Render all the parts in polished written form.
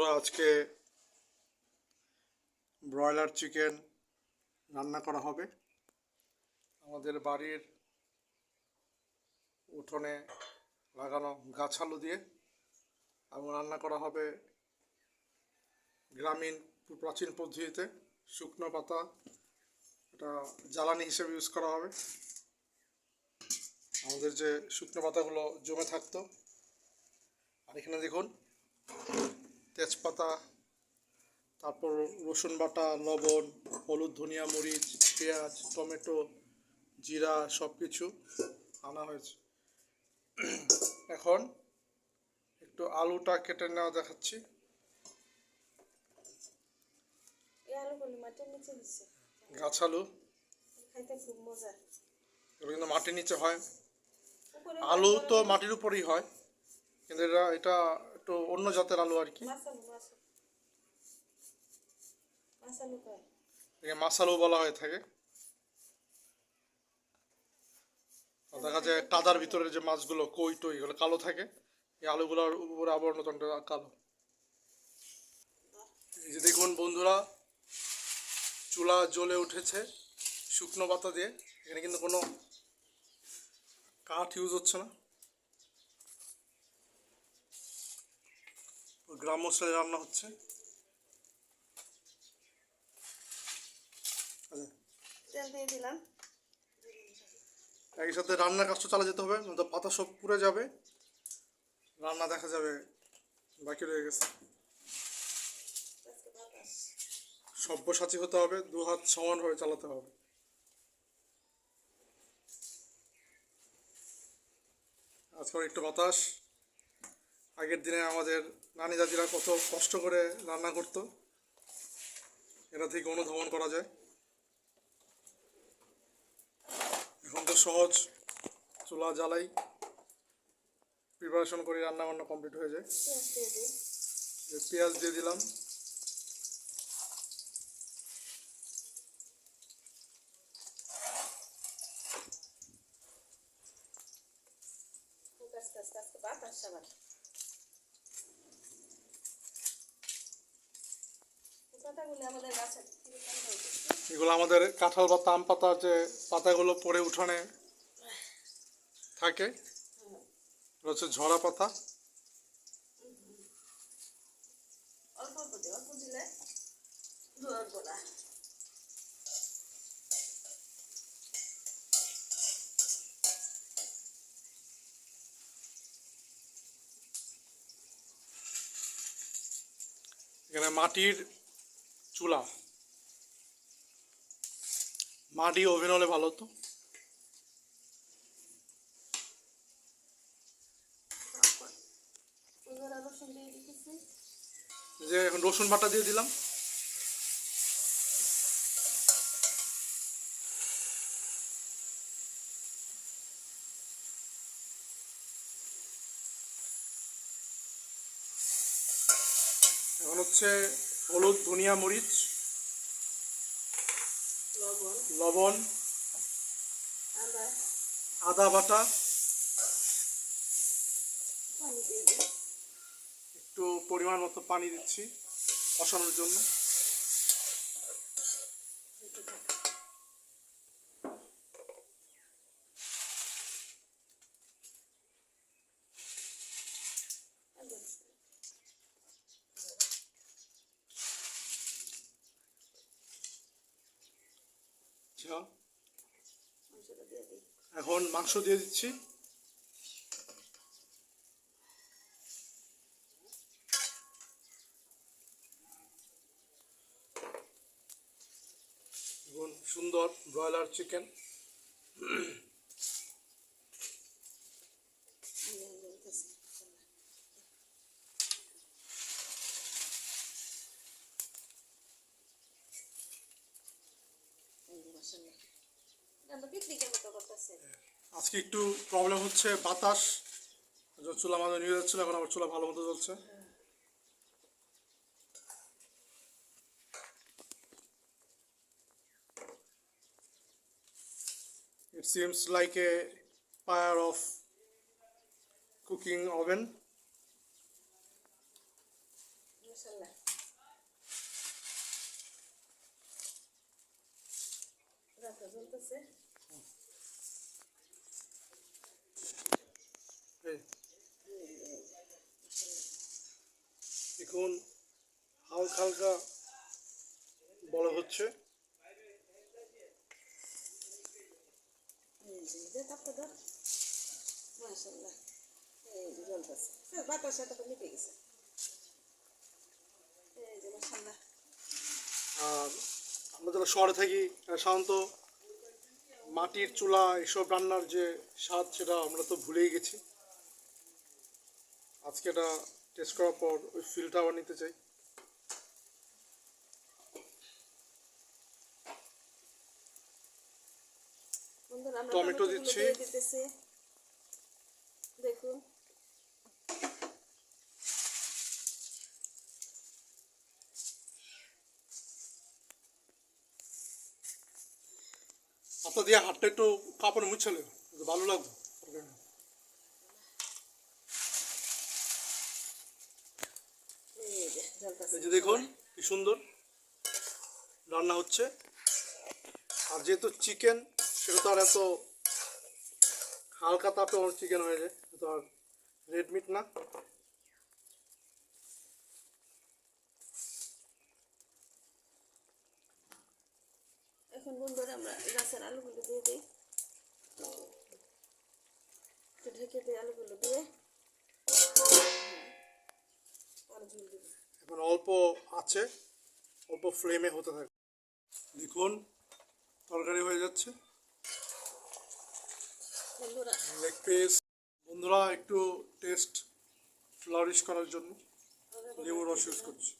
বন্ধুরা, আজকে broiler chicken রান্না করা হবে আমাদের বাড়ির উঠোনে লাগানো গাছালু দিয়ে, এবং রান্না করা হবে গ্রামীণ প্রাচীন পদ্ধতিতে। শুকনো পাতা এটা জ্বালানি হিসেবে ইউজ করা হবে। আমাদের যে শুকনো পাতাগুলো জমে থাকতো, আর এখানে দেখুন তেজপাতা, তারপর রসুন বাটা, লবণ, হলুদ, ধনিয়া, মরিচ, পেঁয়াজ, টমেটো, জিরা সব কিছু আনা হয়েছে। এখন একটু আলুটা কেটে নেওয়া দেখাচ্ছি। গাছ আলু, এগুলো কিন্তু মাটির নিচে হয়। আলু তো মাটির উপরেই হয়, কিন্তু এটা একটু অন্য জাতের আলু আর কি। মাছালু বলা হয়ে থাকে। দেখা যায় কাদার ভিতরে যে মাছগুলো, কই টই, এগুলো কালো থাকে, এই আলুগুলোর উপরে আবরণটা কালো। এই যে দেখুন বন্ধুরা, চুলা জ্বলে উঠেছে শুকনো পাতা দিয়ে। এখানে কিন্তু কোনো কাঠ ইউজ হচ্ছে না, গ্রাম্য স্টাইলে রান্না হচ্ছে। একই সাথে রান্নার কাজটা চালা যেতে হবে, নয়তো পাতা সব পুড়ে যাবে, রান্না দেখা যাবে বাকি রয়ে গেছে। সব্যসাচী হতে হবে, দু হাত সমানভাবে চালাতে হবে। আজকাল একটু বাতাস। আগের দিনে আমাদের নানি দাদিরা কত কষ্ট করে রান্না করতো, এটা থেকে অনুধাবন করা যায়। এখন তো সহজ, চুলা জ্বালাই, প্রিপারেশন করে রান্না বান্না কমপ্লিট হয়ে যায়। পেঁয়াজ দিয়ে দিলাম, এগুলো আমাদের কাঁঠাল বা তাম পাতার যে পাতাগুলো পরে উঠানে থাকে, হচ্ছে ঝরা পাতা। এখানে মাটির চুলা, মাটি ওভেন হলে ভালো হতো। যে এখন রসুন বাটা দিয়ে দিলাম, এখন হচ্ছে হলুদ, ধনিয়া, মরিচ, লবণ, আদা বাটা, একটু পরিমাণ মতো পানি দিচ্ছি কষানোর জন্য। এখন মাংস দিয়ে দিচ্ছি। সুন্দর ব্রয়লার চিকেন। আজকে একটু প্রবলেম হচ্ছে, বাতাস, চুলা মাঝে নিয়ে যাচ্ছিল, এখন আবার চুলা ভালো মতো চলছে। It seems like a fire of cooking oven. মাশাআল্লাহ রাতে জ্বলতেছে। এই এখন হালকা হালকা বলা হচ্ছে। এই যে তাপটা ধর মাশাআল্লাহ এই যে জ্বলতেছে বাতাসটা তো নিভে গেছে। এই যে মাশাআল্লাহ। আর আমরা যারা শহরে থাকি সাধারণত মাটির চুলা এসব রান্নার যে স্বাদ সেটা আমরা তো ভুলেই গেছি। আজকে এটা টেস্ট করার পর ওই ফিলটা আবার নিতে চাই। বন্ধুরা আমরা টমেটো টমেটোগুলো দিচ্ছি। দিয়ে দিতেছি দেখুন। আপনার দিয়ে হাতটা একটু কাপড় মুছালে ভালো লাগবে। এই যে জ্বলতেছে এই যে দেখুন কি সুন্দর রান্না হচ্ছে। আর যেহেতু চিকেন সেটা তো আর এত হালকা তাপে চিকেন হয়ে যায়, তো আর রেড মিট না। এখন বন্ধুরা আমরা গাছের আলুগুলো দিয়ে দিই। একটু ঢেকে দিই আলুগুলো দিয়ে আর ঝোল দিব। এখন অল্প আছে, অল্প ফ্লেমে হতে থাকে। দেখুন তরকারি হয়ে যাচ্ছে। বন্ধুরা লেগ পিস। বন্ধুরা একটু টেস্ট ফ্লারিশ করার জন্য লেবুর রস ইউজ করছি।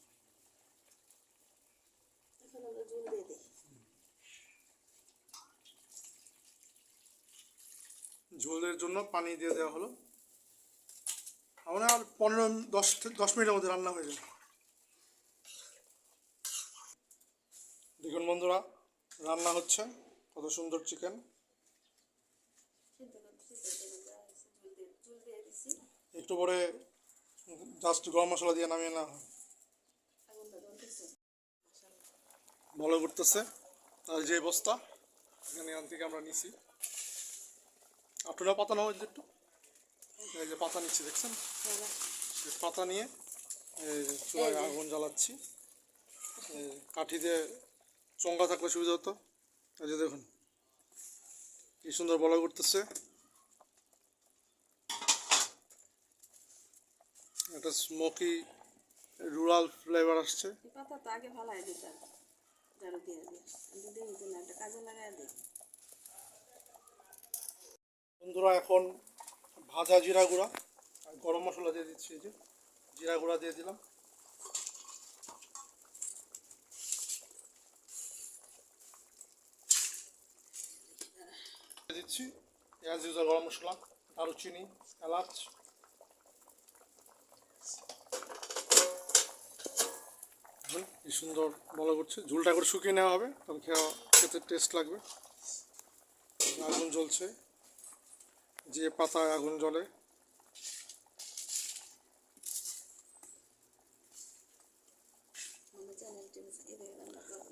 এখন আমরা ঝোল দিয়ে দিই। ঝোলের জন্য পানি দিয়ে দেওয়া হলো। আমরা আর 15-10 মিনিটের মধ্যে রান্না হয়ে যাবে। দেখুন বন্ধুরা রান্না হচ্ছে, কত সুন্দর চিকেন। ঝোল দিয়ে দিছি। একটু পরে জাস্ট গরম মশলা দিয়ে নামিয়ে নেওয়া হয়। আগুনটা জ্বলতেছে ভালো করতেছে। আর যে বস্তা এখান থেকে আমরা নিছি, আপনারা পাতা নেওয়া একটু। এই যে পাতা নিচ্ছি দেখছেন, এই পাতা নিয়ে এই যে চুলায় আগুন জ্বালাচ্ছি। কাঠি দিয়ে চঙ্গা থাকলে সুবিধা হতো। এই যে দেখুন কি সুন্দর বলা করতেছে। একটা স্মোকি রুরাল ফ্লেভার আসছে। এই পাতা তো আগে ভালাই দিতাম ঝাড়ু দিয়ে দিয়ে দুদিন দিন একটা কাজে লাগাই দিই। বন্ধুরা এখন ভাজা জিরা গুঁড়া আর গরম মশলা দিয়ে দিচ্ছি। এই যে জিরা গুঁড়া দিয়ে দিলাম। দিচ্ছি পেঁয়াজ ইউজার গরম মশলা, দারুচিনি, এলাচ। কি সুন্দর বলা করছে। ঝোলটা করে শুকিয়ে নেওয়া হবে, তবে খেতে টেস্ট লাগবে। আগুন জ্বলছে, যে পাতায় আগুন জ্বলে।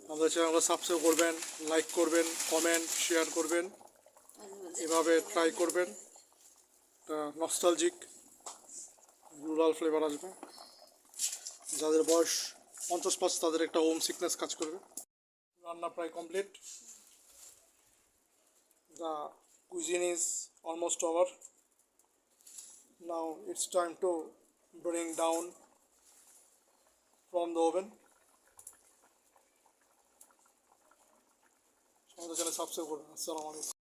আমাদের চ্যানেলটা সাবস্ক্রাইব করবেন, লাইক করবেন, কমেন্ট শেয়ার করবেন, এভাবে ট্রাই করবেন। নস্টালজিক রুরাল ফ্লেভার আসবে। যাদের বয়স 50+ তাদের একটা হোম সিকনেস কাজ করবে। রান্না প্রায় complete. The cuisine is almost over. Now it's time to bring down from the oven. আমাদের চ্যানেল সাবস্ক্রাইব করবেন। আসসালামু আলাইকুম।